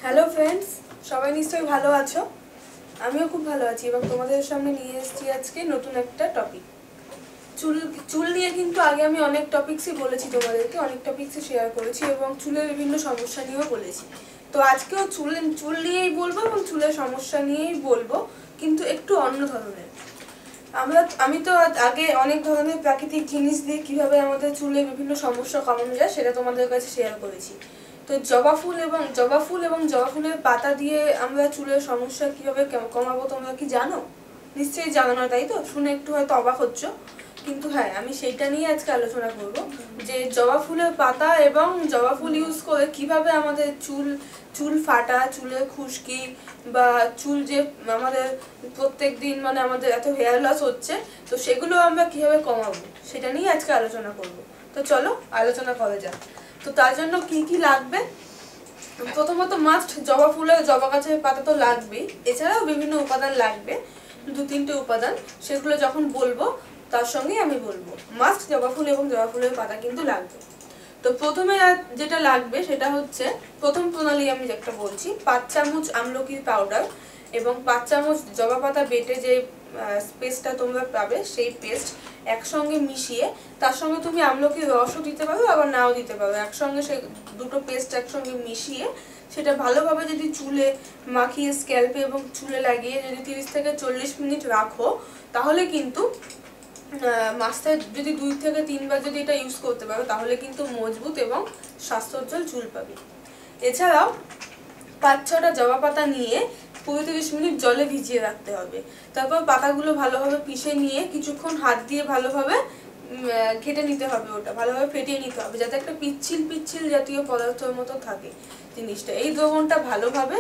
Hello friends, সবাই নিশ্চয়ই ভালো আছো। আমিও খুব ভালো আছি এবং তোমাদের সামনে নিয়ে এসেছি আজকে নতুন একটা টপিক। চুল চুল নিয়ে কিন্তু আগে আমি অনেক টপিকসই বলেছি, তোমাদেরকে অনেক টপিকসই শেয়ার করেছি এবং চুলের বিভিন্ন সমস্যা নিয়েও বলেছি। তো আজকেও চুল নিয়েই বলবো এবং চুলের সমস্যা নিয়েই বলবো, কিন্তু একটু অন্য ধরনের। আমি তো আগে অনেক ধরনের প্রাকৃতিক জিনিস দিয়ে কিভাবে আমাদের চুলের বিভিন্ন সমস্যা কমানো যায় সেটা তোমাদের কাছে শেয়ার করেছি। তো জবা ফুল এবং জবা ফুলের পাতা দিয়ে আমরা চুলের সমস্যা কিভাবে কমাবো তোমরা কি জানো? নিশ্চয়ই জানো না, তাই তো? শুনে একটু হয়তো অবাক হচ্ছ, কিন্তু হ্যাঁ, আমি সেইটা নিয়ে আজকে আলোচনা করব যে জবা ফুলের পাতা এবং জবা ফুল ইউজ করে কিভাবে আমাদের চুল ফাটা, চুলের খুশকি বা চুল যে আমাদের প্রত্যেক দিন মানে আমাদের এত হেয়ার লস হচ্ছে, তো সেগুলো আমরা কিভাবে কমাবো সেটা নিয়ে আজকে আলোচনা করব। তো চলো আলোচনা করা যাক। তো তার জন্য কি কি লাগবে? প্রথমত মাস্ট জবা গাছের পাতা তো লাগবেই, এছাড়াও বিভিন্ন উপাদান লাগবে, 2-3টে উপাদান। সেগুলো যখন বলবো তার সঙ্গেই আমি বলবো মাস্ট জবা ফুল এবং জবা ফুলের পাতা কিন্তু লাগবে। তো প্রথমে যেটা লাগবে সেটা হচ্ছে, প্রথম প্রণালী আমি একটা বলছি, 5 চামচ আমলকির পাউডার এবং 5 চামচ জবা পাতা বেটে যে পেস্টটা তোমরা পাবে সেই পেস্ট একসঙ্গে মিশিয়ে, তার সঙ্গে তুমি আমলকির রসও দিতে পারো আবার নাও দিতে পারো। একসঙ্গে সে দুটো পেস্ট একসঙ্গে মিশিয়ে সেটা ভালোভাবে যদি চুলে মাখিয়ে স্ক্যাল্পে এবং চুলে লাগিয়ে যদি 30 থেকে 40 মিনিট রাখো, তাহলে কিন্তু মাসে যদি 2 থেকে 3 বার যদি এটা ইউজ করতে পারো, তাহলে কিন্তু মজবুত এবং স্বাস্থ্যোজ্জ্বল চুল পাবে। এছাড়াও 5-6টা জবা পাতা নিয়ে 35 মিনিট জলে ভিজিয়ে রাখতে হবে। তারপর পাতাগুলো ভালোভাবে পিষে নিয়ে কিছুক্ষণ হাত দিয়ে ভালোভাবে ঘেটে নিতে হবে, ওটা ভালোভাবে ফেটিয়ে নিতে হবে যাতে একটা পিচ্ছিল জাতীয় পদার্থের মতো থাকে জিনিসটা। এই দ্রবণটা ভালোভাবে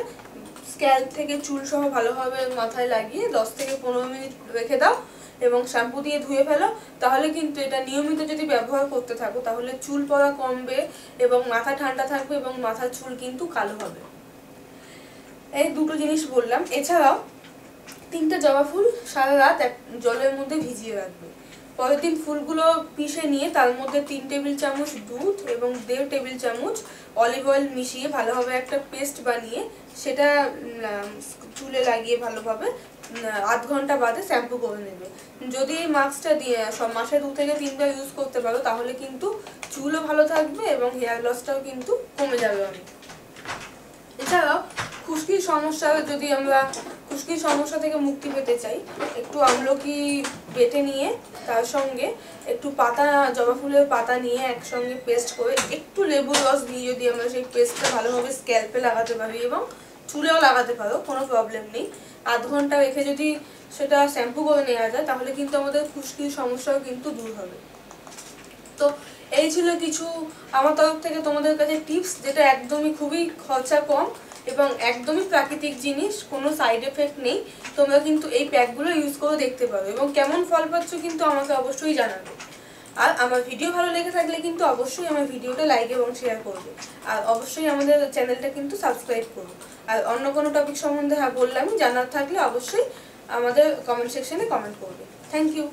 স্ক্যাল্প থেকে চুল সহ ভালোভাবে মাথায় লাগিয়ে 10 থেকে 15 মিনিট রেখে দাও এবং শ্যাম্পু দিয়ে ধুয়ে ফেলো। তাহলে কিন্তু এটা নিয়মিত যদি ব্যবহার করতে থাকো, তাহলে চুল পড়া কমবে এবং মাথা ঠান্ডা থাকবে এবং মাথার চুল কিন্তু কালো হবে। এই দুটো জিনিস বললাম। এছাড়াও 3টে জবা ফুল সারা রাত জলের মধ্যে ভিজিয়ে রাখবে। পরের দিন ফুলগুলো পিষে নিয়ে তার মধ্যে 3 টেবিল চামচ দুধ এবং 1.5 টেবিল চামচ অলিভ অয়েল মিশিয়ে ভালোভাবে একটা পেস্ট বানিয়ে সেটা চুলে লাগিয়ে ভালোভাবে আধ ঘন্টা বাদে শ্যাম্পু করে নেবে। যদি এই মাস্কটা দিয়ে মাসে 2 থেকে 3 বার ইউজ করতে পারো, তাহলে কিন্তু চুলও ভালো থাকবে এবং হেয়ার লসটাও কিন্তু কমে যাবে অনেক। এছাড়াও খুশকির সমস্যা থেকে মুক্তি পেতে চাই, একটু আমলকি বেটে নিয়ে তার সঙ্গে একটু জবা ফুলের পাতা নিয়ে একসঙ্গে পেস্ট করে একটু লেবুর রস দিয়ে যদি আমরা সেই পেস্টটা ভালোভাবে স্ক্যাল্পে লাগাতে পারি এবং চুলেও লাগাতে পারো, কোনো প্রবলেম নেই। আধ ঘন্টা রেখে যদি সেটা শ্যাম্পু করে নেওয়া যায়, তাহলে কিন্তু আমাদের খুশকির সমস্যাও কিন্তু দূর হবে। তো এই ছিল কিছু আমার তরফ থেকে তোমাদের কাছে টিপস, যেটা একদমই খুবই খরচা কম এবং একদমই প্রাকৃতিক জিনিস, কোনো সাইড এফেক্ট নেই। তোমরা কিন্তু এই প্যাকগুলো ইউজ করে দেখতে পারো এবং কেমন ফল পাচ্ছ কিন্তু আমাকে অবশ্যই জানাবে। আর আমার ভিডিও ভালো লেগে থাকলে কিন্তু অবশ্যই আমার ভিডিওটা লাইক এবং শেয়ার করবে, আর অবশ্যই আমাদের চ্যানেলটা কিন্তু সাবস্ক্রাইব করবে। আর অন্য কোনো টপিক সম্বন্ধে বললাম জানার থাকলে অবশ্যই আমাদের কমেন্ট সেকশনে কমেন্ট করবে। Thank you.